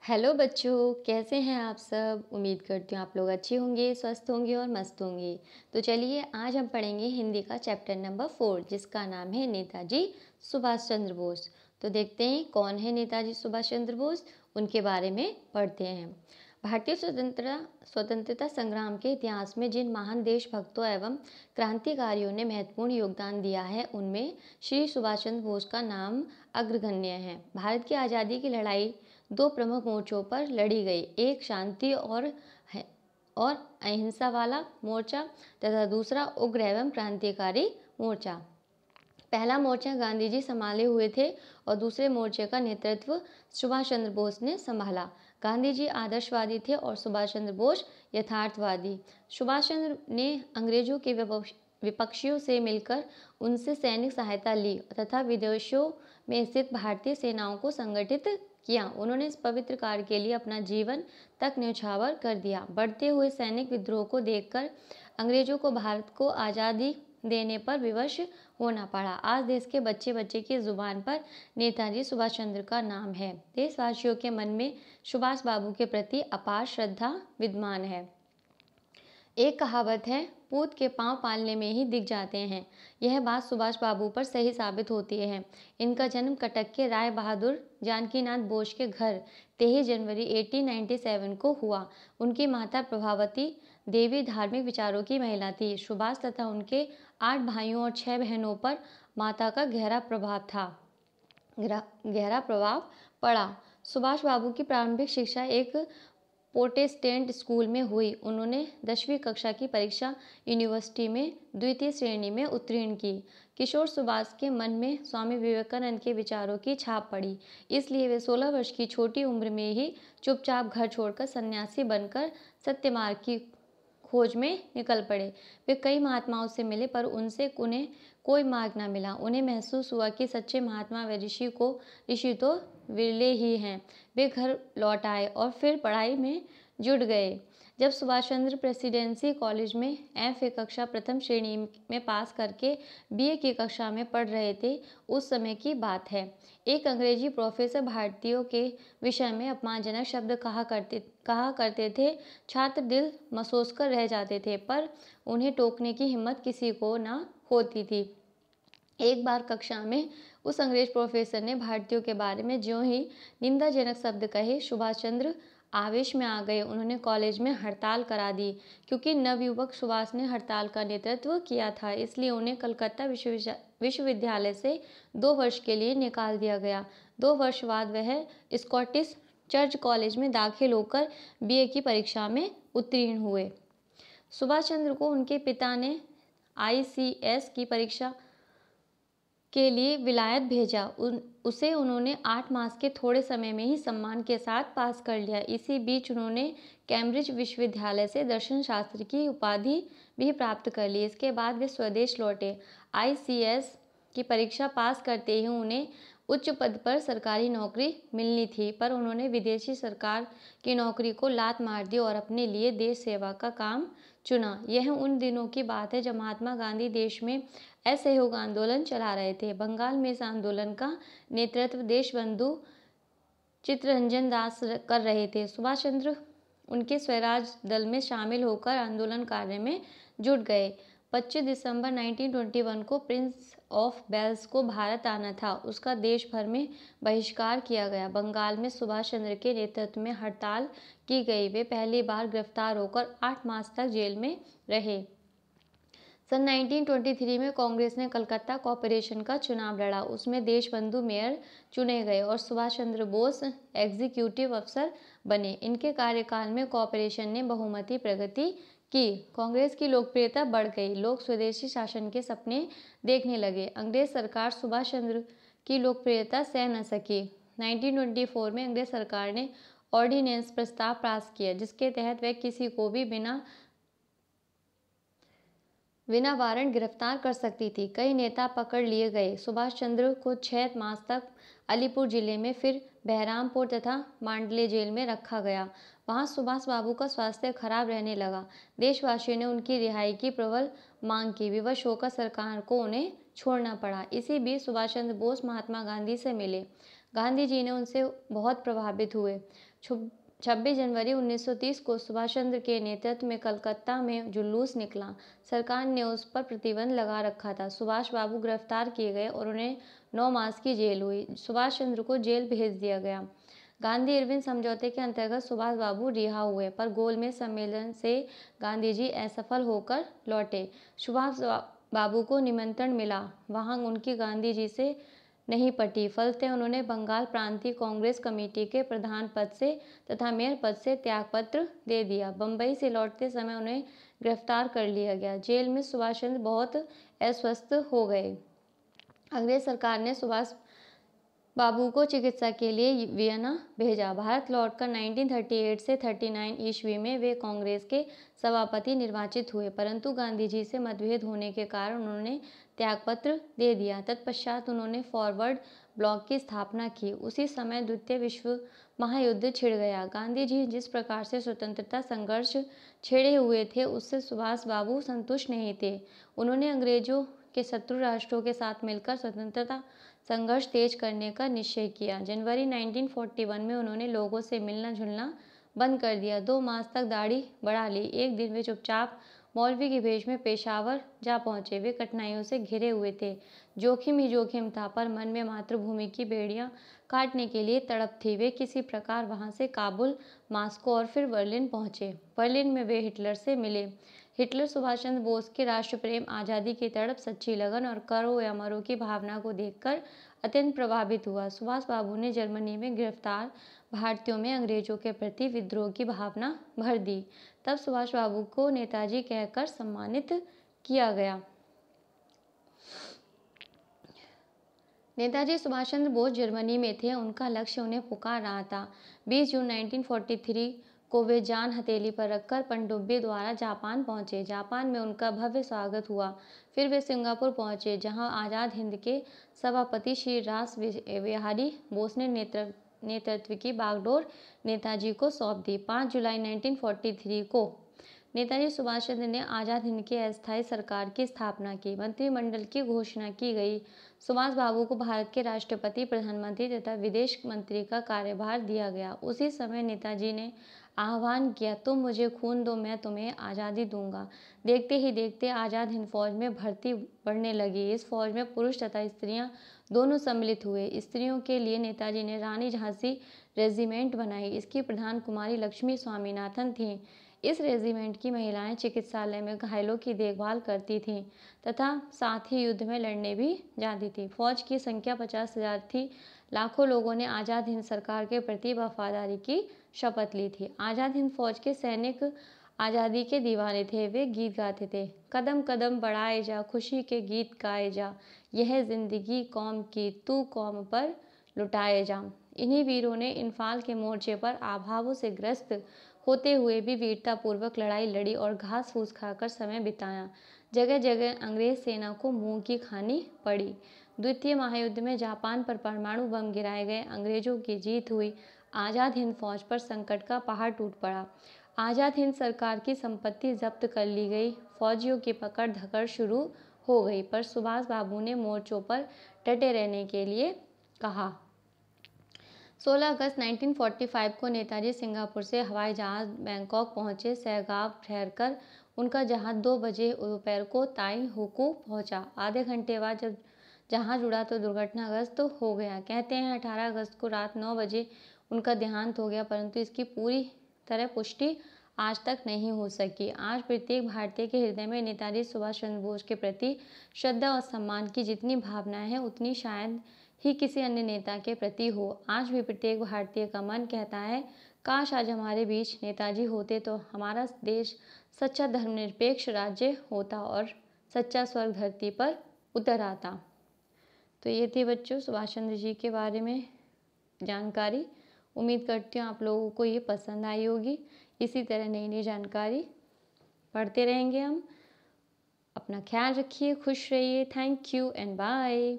Hello बच्चों, कैसे हैं आप सब। उम्मीद करती हूँ आप लोग अच्छे होंगे, स्वस्थ होंगे और मस्त होंगे। तो चलिए आज हम पढ़ेंगे हिंदी का चैप्टर नंबर 4 जिसका नाम है नेताजी सुभाष चंद्र बोस। तो देखते हैं कौन है नेताजी सुभाष चंद्र बोस, उनके बारे में पढ़ते हैं। भारतीय स्वतंत्रता संग्राम के इतिहास में जिन महान देशभक्तों एवं क्रांतिकारियों ने महत्वपूर्ण योगदान दिया है उनमें श्री सुभाष चंद्र बोस का नाम अग्रगण्य है। भारत की आज़ादी की लड़ाई दो प्रमुख मोर्चों पर लड़ी गई, एक शांति और अहिंसा वाला मोर्चा तथा दूसरा उग्र एवं क्रांतिकारी मोर्चा। पहला मोर्चा गांधी जी संभाले हुए थे और दूसरे मोर्चे का नेतृत्व सुभाष चंद्र बोस ने संभाला। गांधी जी आदर्शवादी थे और सुभाष चंद्र बोस यथार्थवादी। सुभाष चंद्र ने अंग्रेजों के विपक्षियों से मिलकर उनसे सैनिक सहायता ली तथा विदेशों में स्थित भारतीय सेनाओं को संगठित किया। उन्होंने इस पवित्र कार्य के लिए अपना जीवन तक न्यौछावर कर दिया। बढ़ते हुए सैनिक विद्रोह को देखकर अंग्रेजों को भारत को आज़ादी देने पर विवश होना पड़ा। आज देश के बच्चे बच्चे की जुबान पर नेताजी सुभाष चंद्र का नाम है। देशवासियों के मन में सुभाष बाबू के प्रति अपार श्रद्धा विद्यमान है। एक कहावत है, पूत के पांव पालने में ही दिख जाते हैं। यह बात सुभाष बाबू पर सही साबित होती है। इनका जन्म कटक के राय बहादुर जानकीनाथ बोस के घर 23 जनवरी 1897 को हुआ। उनकी माता प्रभावती देवी धार्मिक विचारों की महिला थी। सुभाष तथा उनके 8 भाइयों और 6 बहनों पर माता का गहरा प्रभाव पड़ा। सुभाष बाबू की प्रारंभिक शिक्षा एक प्रोटेस्टेंट स्कूल में हुई। उन्होंने 10वीं कक्षा की परीक्षा यूनिवर्सिटी में द्वितीय श्रेणी में उत्तीर्ण की। किशोर सुभाष के मन में स्वामी विवेकानंद के विचारों की छाप पड़ी, इसलिए वे 16 वर्ष की छोटी उम्र में ही चुपचाप घर छोड़कर सन्यासी बनकर सत्य मार्ग की खोज में निकल पड़े। वे कई महात्माओं से मिले पर उनसे उन्हें कोई मार्ग न मिला। उन्हें महसूस हुआ कि सच्चे महात्मा व ऋषि तो विरले ही हैं। वे घर लौट आए और फिर पढ़ाई में जुट गए। जब सुभाष चंद्र प्रेसिडेंसी कॉलेज में एफए कक्षा प्रथम श्रेणी में पास करके बीए की कक्षा में पढ़ रहे थे, उस समय की बात है। एक अंग्रेजी प्रोफेसर भारतीयों के विषय में अपमानजनक शब्द कहा करते थे। छात्र दिल मसोस कर रह जाते थे पर उन्हें टोकने की हिम्मत किसी को न होती थी। एक बार कक्षा में उस अंग्रेज प्रोफेसर ने भारतीयों के बारे में ज्यों ही निंदाजनक शब्द कहे, सुभाष चंद्र आवेश में आ गए। उन्होंने कॉलेज में हड़ताल करा दी। क्योंकि नवयुवक सुभाष ने हड़ताल का नेतृत्व किया था, इसलिए उन्हें कलकत्ता विश्वविद्यालय से 2 वर्ष के लिए निकाल दिया गया। 2 वर्ष बाद वह स्कॉटिश चर्च कॉलेज में दाखिल होकर बीए की परीक्षा में उत्तीर्ण हुए। सुभाष चंद्र को उनके पिता ने आईसीएस की परीक्षा के लिए विलायत भेजा। उसे उन्होंने 8 मास के थोड़े समय में ही सम्मान के साथ पास कर लिया। इसी बीच उन्होंने कैम्ब्रिज विश्वविद्यालय से दर्शन शास्त्र की उपाधि भी प्राप्त कर ली। इसके बाद वे स्वदेश लौटे। आईसीएस की परीक्षा पास करते ही उन्हें उच्च पद पर सरकारी नौकरी मिलनी थी, पर उन्होंने विदेशी सरकार की नौकरी को लात मार दी और अपने लिए देश सेवा का काम चुना। यह उन दिनों की बात है जब महात्मा गांधी देश में असहयोग आंदोलन चला रहे थे। बंगाल में इस आंदोलन का नेतृत्व देशबंधु चित्तरंजन दास कर रहे थे। सुभाष चंद्र उनके स्वराज दल में शामिल होकर आंदोलन कार्य में जुट गए। 25 दिसंबर 1921 को प्रिंस ऑफ वेल्स को भारत आना था। उसका देश भर में बहिष्कार किया गया। बंगाल में सुभाष चंद्र के नेतृत्व में हड़ताल की गई। वे पहली बार गिरफ्तार होकर 8 मास तक जेल में रहे। सन 1923 में कांग्रेस ने कलकत्ता कॉरपोरेशन का चुनाव लड़ा। उसमें देशबंधु मेयर चुने गए और सुभाष चंद्र बोस एग्जीक्यूटिव अफसर बने। इनके कार्यकाल में कॉरपोरेशन ने बहुमती प्रगति की। कांग्रेस की लोकप्रियता बढ़ गई। लोग स्वदेशी शासन के सपने देखने लगे। अंग्रेज सरकार सुभाष चंद्र की लोकप्रियता सह न सकी। 1924 में अंग्रेज सरकार ने ऑर्डिनेंस प्रस्ताव पास किया, जिसके तहत वह किसी को भी बिना वारंट गिरफ्तार कर सकती थी। कई नेता पकड़ लिए गए। सुभाष चंद्र को 6 मास तक अलीपुर जिले में, फिर बहरामपुर तथा मांडले जेल में रखा गया। वहां सुभाष बाबू का स्वास्थ्य खराब रहने लगा। देशवासियों ने उनकी रिहाई की प्रबल मांग की। विवश होकर सरकार को उन्हें छोड़ना पड़ा। इसी बीच सुभाष चंद्र बोस महात्मा गांधी से मिले। गांधी जी ने उनसे बहुत प्रभावित हुए। 26 जनवरी 1930 को सुभाष चंद्र के नेतृत्व में कलकत्ता में जुलूस निकला। सरकार ने उस पर प्रतिबंध लगा रखा था। सुभाष बाबू गिरफ्तार किए गए और उन्हें 9 मास की जेल हुई। सुभाष चंद्र को जेल भेज दिया गया। गांधी इरविन समझौते के अंतर्गत सुभाष बाबू रिहा हुए, पर गोलमेज सम्मेलन से गांधी जी असफल होकर लौटे। सुभाष बाबू को निमंत्रण मिला, वहां उनकी गांधी जी से नहीं पटी। फलतः उन्होंने बंगाल प्रांतीय कांग्रेस कमेटी के प्रधान पद से तथा मेयर पद से त्यागपत्र दे दिया। बंबई से लौटते समय उन्हें गिरफ्तार कर लिया गया। जेल में सुभाष चंद्र बहुत अस्वस्थ हो गए। अंग्रेज सरकार ने सुभाष बाबू को चिकित्सा के लिए वियना भेजा। भारत लौटकर 1938 से 39 ईस्वी में वे कांग्रेस के सभापति निर्वाचित हुए, परंतु गांधी जी से मतभेद होने के कारण उन्होंने त्यागपत्र दे दिया। तत्पश्चात उन्होंने फॉरवर्ड ब्लॉक की स्थापना की। उसी समय द्वितीय विश्व महायुद्ध छिड़ गया। गांधी जी जिस प्रकार से स्वतंत्रता संघर्ष छेड़े हुए थे, उससे सुभाष बाबू संतुष्ट नहीं थे। उन्होंने अंग्रेजों के शत्रु राष्ट्रों के साथ मिलकर स्वतंत्रता संघर्ष तेज करने का निश्चय किया। जनवरी 1941 में उन्होंने लोगों से मिलना जुलना बंद कर दिया। 2 मास तक दाढ़ी बढ़ा ली। एक दिन वे चुपचाप मौलवी के भेष में पेशावर जा पहुंचे। वे कठिनाइयों से घिरे हुए थे। जोखिम ही जोखिम था, पर मन में मातृभूमि की बेड़ियां काटने के लिए तड़प थी। वे किसी प्रकार वहां से काबुल, मास्को और फिर बर्लिन पहुंचे। बर्लिन में वे हिटलर से मिले। हिटलर सुभाष चंद्र बोस के राष्ट्र प्रेम, आज़ादी की तड़प, सच्ची लगन और करो या मरो की भावना को देखकर अत्यंत प्रभावित हुआ। सुभाष बाबू ने जर्मनी में गिरफ्तार भारतीयों में अंग्रेजों के प्रति विद्रोह की भावना भर दी। तब सुभाष बाबू को नेताजी कहकर सम्मानित किया गया। नेताजी सुभाष चंद्र बोस जर्मनी में थे। उनका लक्ष्य उन्हें पुकार रहा था। 20 जून 1943 को वे जान हथेली पर रखकर पनडुब्बी द्वारा जापान पहुंचे। जापान में उनका भव्य स्वागत हुआ। फिर वे सिंगापुर पहुंचे, जहां आज़ाद हिंद के सभापति श्री रास बिहारी बोस ने नेतृत्व की बागडोर नेताजी को सौंप दी। 5 जुलाई 1943 को नेताजी सुभाष चंद्र ने आज़ाद हिंद की अस्थायी सरकार की स्थापना की। मंत्रिमंडल की घोषणा की गई। सुभाष बाबू को भारत के राष्ट्रपति, प्रधानमंत्री तथा विदेश मंत्री का कार्यभार दिया गया। उसी समय नेताजी ने आह्वान किया, तुम मुझे खून दो, मैं तुम्हें आज़ादी दूंगा। देखते ही देखते आज़ाद हिंद फौज में भर्ती बढ़ने लगी। इस फौज में पुरुष तथा स्त्रियां दोनों सम्मिलित हुए। स्त्रियों के लिए नेताजी ने रानी झांसी रेजिमेंट बनाई। इसकी प्रधान कुमारी लक्ष्मी स्वामीनाथन थीं। इस रेजिमेंट की महिलाएं चिकित्सालय में घायलों की देखभाल करती थीं तथा साथ ही युद्ध में लड़ने भी जाती थीं। फौज की संख्या 50,000 थी। लाखों लोगों ने आज़ाद हिंद सरकार के प्रति वफादारी की शपथ ली थी। आज़ाद हिंद फौज के सैनिक आज़ादी के दीवाने थे। वे गीत गाते थे, कदम कदम बढ़ाए जा, खुशी के गीत गाए जा, यह जिंदगी कौम की, तू कौम पर लुटाए जा। इन्हीं वीरों ने इन्फाल के मोर्चे पर अभावों से ग्रस्त होते हुए भी वीरतापूर्वक लड़ाई लड़ी और घास फूस खाकर समय बिताया। जगह जगह अंग्रेज सेना को मुंह की खानी पड़ी। द्वितीय महायुद्ध में जापान पर परमाणु बम गिराए गए। अंग्रेजों की जीत हुई। आज़ाद हिंद फौज पर संकट का पहाड़ टूट पड़ा। आज़ाद हिंद सरकार की संपत्ति जब्त कर ली गई। फौजियों की पकड़ धकड़ शुरू हो गई, पर सुभाष बाबू ने मोर्चों पर डटे रहने के लिए कहा। 16 अगस्त 1945 को नेताजी सिंगापुर से हवाई जहाज बैंकॉक पहुंचे। सहगांव ठहरकर उनका जहाज 2 बजे दोपहर को ताई हुकू पहुंचा। आधे घंटे बाद जब जहाज उड़ा तो दुर्घटनाग्रस्त हो गया। कहते हैं 18 अगस्त को रात 9 बजे उनका देहांत हो गया, परंतु इसकी पूरी तरह पुष्टि आज तक नहीं हो सकी। आज प्रत्येक भारतीय के हृदय में नेताजी सुभाष चंद्र बोस के प्रति श्रद्धा और सम्मान की जितनी भावनाएं हैं, उतनी शायद ही किसी अन्य नेता के प्रति हो। आज भी प्रत्येक भारतीय का मन कहता है, काश आज हमारे बीच नेताजी होते तो हमारा देश सच्चा धर्मनिरपेक्ष राज्य होता और सच्चा स्वर्ग धरती पर उतर आता। तो ये थी बच्चों सुभाष चंद्र जी के बारे में जानकारी। उम्मीद करती हूँ आप लोगों को ये पसंद आई होगी। इसी तरह नई नई जानकारी पढ़ते रहेंगे हम। अपना ख्याल रखिए, खुश रहिए। Thank you and bye.